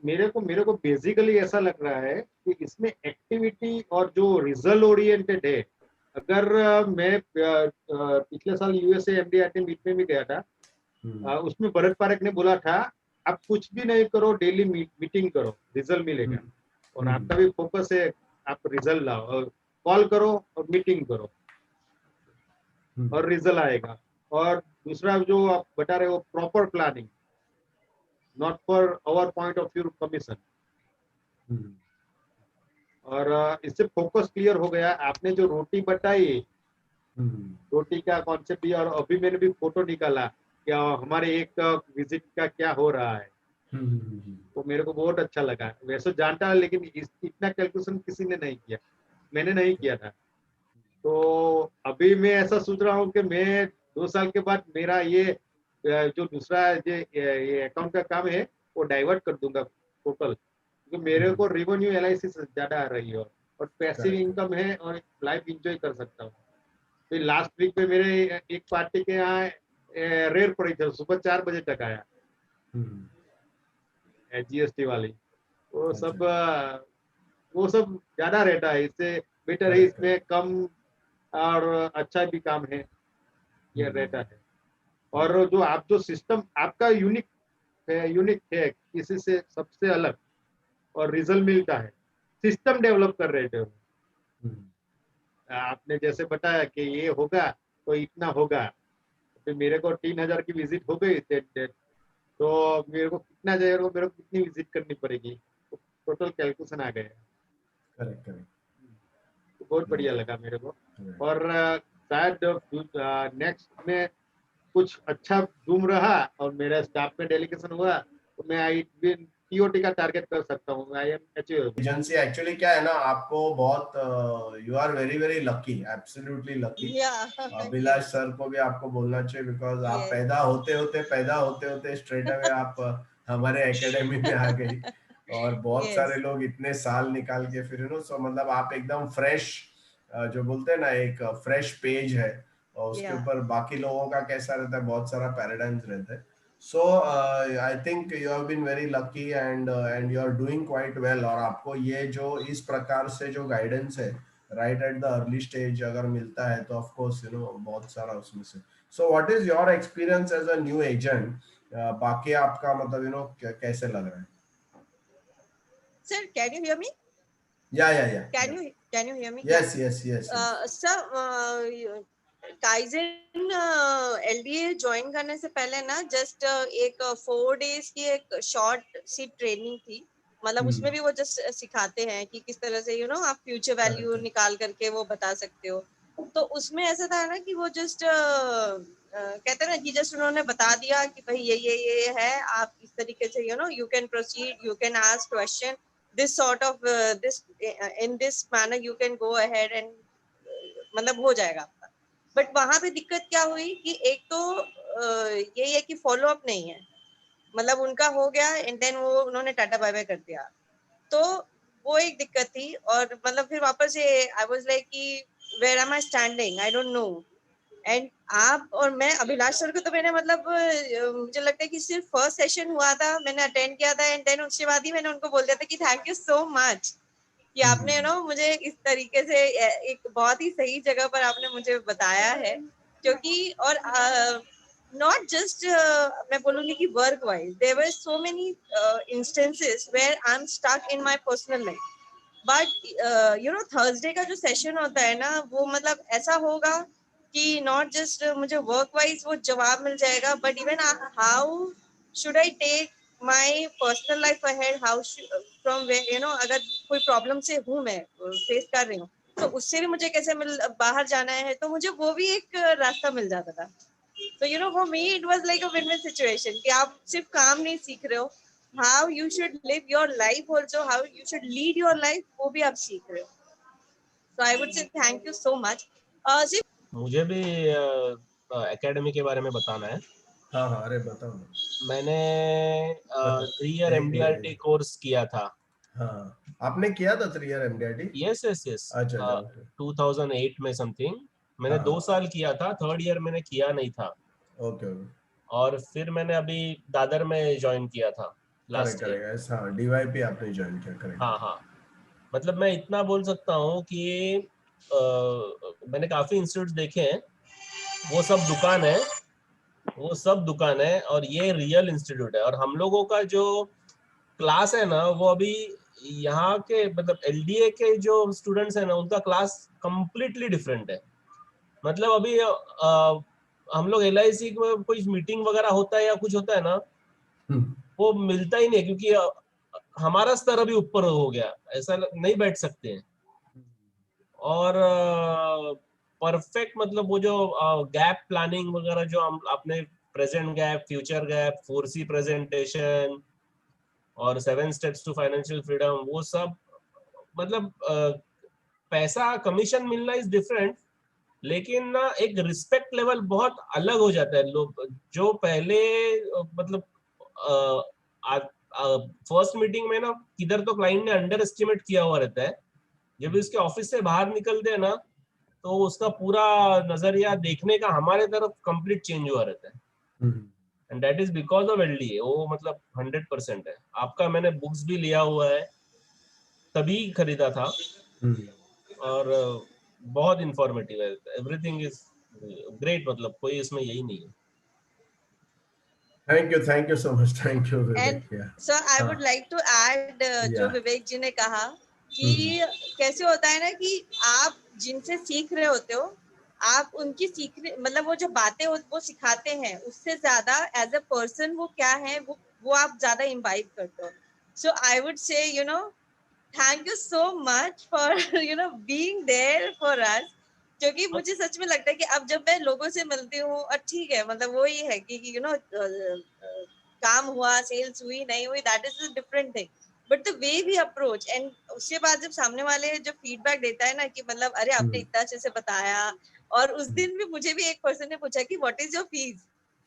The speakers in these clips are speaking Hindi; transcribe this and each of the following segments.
मेरे को बेसिकली ऐसा लग रहा है कि इसमें एक्टिविटी और जो रिजल्ट ओरिएंटेड है, अगर मैं पिछले साल यूएसए एमडीआरटी मीट में भी गया था, उसमें भरत पारेख ने बोला था आप कुछ भी नहीं करो, डेली मीटिंग करो, रिजल्ट मिलेगा। और आपका भी फोकस है, आप रिजल्ट लाओ और कॉल करो और मीटिंग करो और रिजल्ट आएगा। और दूसरा जो आप बता रहे हो, proper planning, not for our point of view commission. और इससे फोकस क्लियर हो गया। आपने जो रोटी बताई, रोटी का कॉन्सेप्ट भी, और अभी मैंने भी फोटो निकाला कि हमारे एक विजिट का क्या हो रहा है, तो मेरे को बहुत अच्छा लगा। वैसे जानता है, लेकिन इतना कैलकुलेशन किसी ने नहीं किया, मैंने नहीं किया था। तो अभी मैं ऐसा सोच रहा हूँ कि मैं 2 साल के बाद मेरा ये जो दूसरा ये अकाउंट का काम है वो डाइवर्ट कर दूंगा टोटल, क्योंकि मेरे को रेवेन्यू एलआईसी से ज्यादा आ रही है और पैसिव इनकम है और लाइफ एंजॉय कर सकता हूँ। फिर लास्ट वीक में मेरे एक पार्टी के यहाँ रेयर पड़ी थी, सुबह 4 बजे तक आया जीएसटी वाली। वो सब ज्यादा रहता है, इससे बेटर है, इसमें कम और अच्छा भी काम है, ये रहता है। और जो सिस्टम आपका यूनिक है, किसी से सबसे अलग, और रिजल्ट मिलता है, सिस्टम डेवलप कर रहे थे। आपने जैसे बताया कि ये होगा तो इतना होगा, फिर मेरे को 3000 की विजिट हो गई, तो मेरे को कितना चाहिए, मेरे को कितनी विजिट करनी पड़ेगी, तो टोटल कैलकुलेशन आ गया। करेक्ट। तो बहुत बढ़िया लगा मेरे को। और शायद नेक्स्ट में कुछ अच्छा जूम रहा और मेरा स्टाफ में डेलीगेशन हुआ तो मैं टीओटी का टारगेट कर सकता हूँ। I am achievable. Agency actually क्या है ना, आपको बहुत you are very very lucky, absolutely lucky. Abhilash sir को भी आपको बोलना चाहिए, बिकॉज आप पैदा होते होते स्ट्रेट अवे आप हमारे एकेडमी में आ गई। और बहुत सारे लोग इतने साल निकाल के फिर सो मतलब आप एकदम फ्रेश, जो बोलते हैं ना, एक फ्रेश पेज है, और उसके ऊपर बाकी लोगों का कैसा रहता है, बहुत सारा पैराडाइम्स रहता है। So I think you have been very lucky and you are doing quite well। और आपको ये जो इस प्रकार से जो गाइडेंस है right at the early stage अगर मिलता है तो ऑफ कोर्स बहुत सारा उसमें से। So what is your experience as a new agent? बाकी आपका मतलब कैसे लग रहा है? Sir, can you hear me? Yeah. Can you hear me? Yes. Sir, kaizen LDA join करने से पहले ना जस्ट एक 4 डेज की एक शॉर्ट सी ट्रेनिंग थी। मतलब उसमें भी वो जस्ट सिखाते हैं कि किस तरह से आप फ्यूचर वैल्यू निकाल करके वो बता सकते हो। तो उसमें ऐसा था ना कि वो जस्ट कहते हैं ना कि जस्ट उन्होंने बता दिया कि भाई ये है, आप इस तरीके से you can proceed, you can ask question, this sort of this in this manner you can go ahead and मतलब हो जाएगा। बट वहां पे दिक्कत क्या हुई कि एक तो यही है कि फॉलो अप नहीं है। मतलब उनका हो गया एंड देन वो उन्होंने टाटा बाय बाय कर दिया, तो वो एक दिक्कत थी। और मतलब फिर वापस से आई वाज लाइक कि where am I standing, I don't know. And आप और मैं, अभिलाष सर को तो मैंने मतलब मुझे लगता है कि सिर्फ फर्स्ट सेशन हुआ था, मैंने अटेंड किया था एंड देन उसके बाद ही मैंने उनको बोल दिया था कि थैंक यू सो मच कि आपने मुझे इस तरीके से एक बहुत ही सही जगह पर आपने मुझे बताया है। क्योंकि और नॉट जस्ट मैं बोलूंगी कि work wise, there were so many instances where I am stuck in my personal life. But Thursday का जो सेशन होता है ना, वो मतलब ऐसा होगा कि नॉट जस्ट मुझे वर्क वाइज वो जवाब मिल जाएगा, but even how should I take my personal life ahead, how from where अगर कोई प्रॉब्लम से हूँ मैं फेस कर रही हूँ तो उससे भी मुझे कैसे बाहर जाना है, तो मुझे वो भी एक रास्ता मिल जाता था। तो for me it was like a win win situation कि आप सिर्फ काम नहीं सीख रहे हो, how you should live your life also, how you should lead your life, वो भी आप सीख रहे हो। So I would say thank you so much. मुझे भी एकेडमी के बारे में बताना है। हाँ, अरे बताओ ना। मैंने 3 ईयर एमडीआरटी कोर्स किया था। हाँ, आपने किया था 3 ईयर एमडीआरटी? यस। अच्छा। 2008 में समथिंग मैंने 2 साल किया था, 3rd ईयर मैंने किया नहीं था। ओके। और फिर मैंने अभी दादर में ज्वाइन किया था। Last year. करेक्ट, हाँ DYP आपने ज्वाइन किया, करेक्ट। हाँ हाँ, मतलब मैं इतना बोल सकता हूँ कि मैंने काफी इंस्टीट्यूट देखे हैं, वो सब दुकान है, वो सब दुकान है, और ये रियल इंस्टीट्यूट है। और हम लोगों का जो क्लास है ना, वो अभी यहाँ के मतलब LDA के जो स्टूडेंट्स है ना, उनका क्लास कंप्लीटली डिफरेंट है। मतलब अभी हम लोग LIC में कोई मीटिंग वगैरह होता है या कुछ होता है ना, वो मिलता ही नहीं, क्योंकि हमारा स्तर अभी ऊपर हो गया, ऐसा नहीं बैठ सकते हैं। और परफेक्ट मतलब वो जो गैप प्लानिंग वगैरह जो हम आपने present gap, future gap, 4C presentation और 7 स्टेप्स टू फाइनेंशियल फ्रीडम, वो सब मतलब पैसा कमीशन मिलना इज डिफरेंट, लेकिन ना एक रिस्पेक्ट लेवल बहुत अलग हो जाता है। लोग जो पहले मतलब फर्स्ट मीटिंग में ना किधर तो क्लाइंट ने अंडर एस्टिमेट किया हुआ रहता है, जब भी उसके ऑफिस से बाहर निकलते हैं ना, तो उसका पूरा नजरिया देखने का हमारे तरफ कंप्लीट चेंज हुआ रहता है। And that is because of LDA। वो मतलब 100% है। आपका मैंने बुक्स भी लिया हुआ है, तभी खरीदा था, और बहुत इंफॉर्मेटिव है, एवरीथिंग इज ग्रेट, मतलब कोई इसमें यही नहीं है। Thank you so much, thank you and Vivek. So I would like to add, जो विवेक जी ने कहा कि कैसे होता है ना कि आप जिनसे सीख रहे होते हो, आप उनकी सीखने मतलब वो जो बातें वो सिखाते हैं, उससे ज्यादा एज अ पर्सन वो क्या है वो आप ज्यादा इम्बाइब करते हो। So I would say thank you so much for being there for us. क्योंकि मुझे सच में लगता है कि अब जब मैं लोगों से मिलती हूँ, और ठीक है मतलब वो ही है कि काम हुआ, सेल्स हुई नहीं हुई, that is a different thing, but the way we approach, and उसके बाद जब सामने वाले जो फीडबैक देता है ना कि मतलब अरे आपने इतना अच्छे से बताया। और उस दिन भी मुझे भी एक पर्सन ने पूछा कि व्हाट इज योर फीस,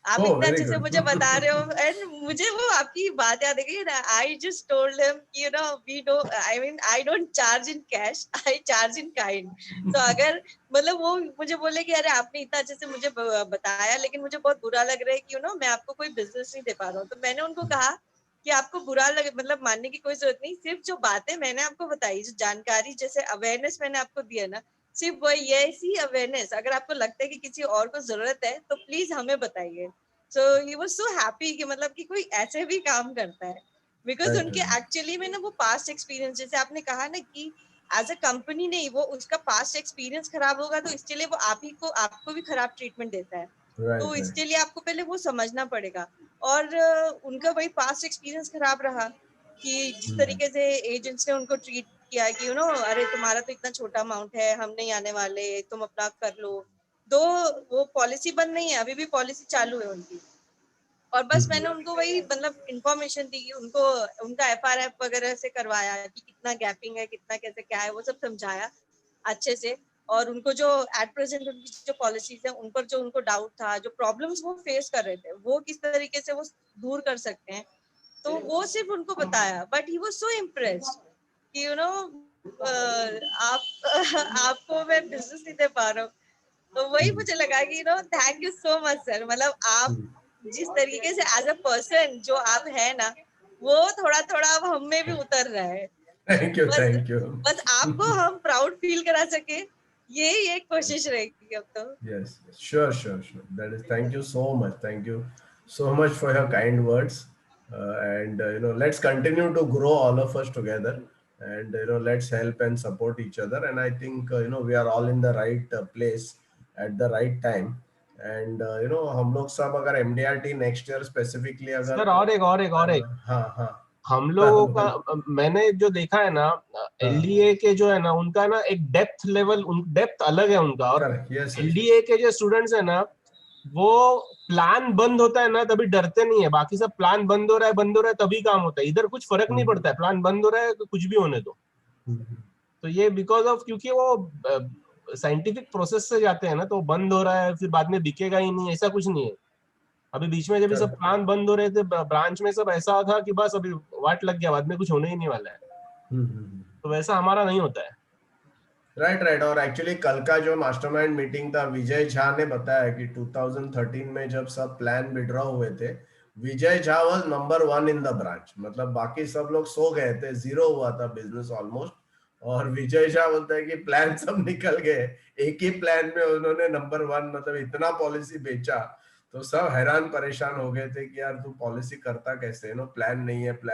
आप इतना वेरी अच्छे से मुझे बता रहे हो, एंड मुझे वो आपकी बात याद आ गई। आई जस्ट टोल्ड हिम कि we do I mean I don't charge in cash, I charge in kind. तो अगर मतलब वो मुझे बोले कि अरे आपने इतना अच्छे से मुझे बताया, लेकिन मुझे बहुत बुरा लग रहा है कि मैं आपको कोई बिजनेस नहीं दे पा रहा हूँ, तो मैंने उनको कहा कि आपको बुरा लगे मतलब मानने की कोई जरूरत नहीं, सिर्फ जो बातें मैंने आपको बताई, जो जानकारी जैसे अवेयरनेस मैंने आपको दिया ना, सिर्फ वो ऐसी अवेयरनेस, अगर आपको लगता है कि किसी और को जरूरत है तो प्लीज हमें बताइए। सो ही वाज सो हैप्पी कि मतलब कि कोई ऐसे भी काम करता है, बिकॉज उनके एक्चुअली में ना वो पास्ट एक्सपीरियंस, जैसे आपने कहा ना कि एज अ कंपनी नहीं, वो उसका पास्ट एक्सपीरियंस खराब होगा तो इसके लिए वो आपको भी खराब ट्रीटमेंट देता है। तो इसके लिए आपको पहले वो समझना पड़ेगा। और उनका वही पास्ट एक्सपीरियंस खराब रहा कि जिस तरीके से एजेंट्स ने उनको ट्रीट किया कि अरे तुम्हारा तो इतना छोटा अमाउंट है, हम नहीं आने वाले, तुम अपना कर लो। दो वो पॉलिसी बंद नहीं है, अभी भी पॉलिसी चालू है उनकी। और बस मैंने उनको वही मतलब इंफॉर्मेशन दी, उनको उनका FRF वगैरह से करवाया कि कितना गैपिंग है, कितना कैसे क्या है, वो सब समझाया अच्छे से। और उनको जो एट प्रेजेंट उनकी जो पॉलिसीज है, उन पर जो उनको डाउट था, जो प्रॉब्लम्स वो फेस कर रहे थे, वो किस तरीके से वो दूर कर सकते हैं, तो वो सिर्फ उनको बताया। But he was so impressed कि आप आपको मैं बिजनेस नहीं दे पा रहा हूँ। तो वही मुझे लगा कि thank you so much sir, मतलब आप जिस तरीके से एज अ पर्सन जो आप है ना, वो थोड़ा थोड़ा अब हम में भी उतर रहा है। थैंक यू बस आपको हम प्राउड फील करा सके, यही एक कोशिश रहेगी अब तो। Yes, sure, that is, thank you so much, thank you so much for your kind words. And let's continue to grow, all of us together, and let's help and support each other. And I think we are all in the right place at the right time. And हम लोग सब अगर MDRT next year specifically अगर सर और एक हाँ हाँ हम लोगों का मैंने जो देखा है ना, LDA के जो है ना, उनका ना एक डेप्थ अलग है उनका। और LDA के जो स्टूडेंट्स है ना, वो प्लान बंद होता है ना तभी डरते नहीं है, बाकी सब प्लान बंद हो रहा है तभी काम होता है। इधर कुछ फर्क नहीं पड़ता है, प्लान बंद हो रहा है तो कुछ भी होने दो। तो ये बिकॉज ऑफ क्योंकि वो साइंटिफिक प्रोसेस से जाते हैं ना, तो बंद हो रहा है फिर बाद में बिकेगा ही नहीं, ऐसा कुछ नहीं है। अभी बीच में जब ये सब प्लान बंद हो रहे थे ब्रांच में, सब ऐसा था कि बस अभी वाट लग गया, बाद में कुछ होने ही नहीं वाला है। तो वैसा हमारा नहीं होता है। राइट। और एक्चुअली कल का जो मास्टरमाइंड मीटिंग था, विजय झा ने बताया कि 2013 में जब सब प्लान विड्रॉ हुए थे, Vijay Jha was number 1 in the branch, मतलब बाकी सब लोग सो गए थे, 0 हुआ था बिजनेस ऑलमोस्ट, और विजय झा बोलता है कि प्लान सब निकल गए, एक ही प्लान में उन्होंने नंबर 1, मतलब इतना पॉलिसी बेचा, तो सब हैरान परेशान हो गए थे कि यार तू पॉलिसी करता कैसे, प्लान नहीं है, प्लान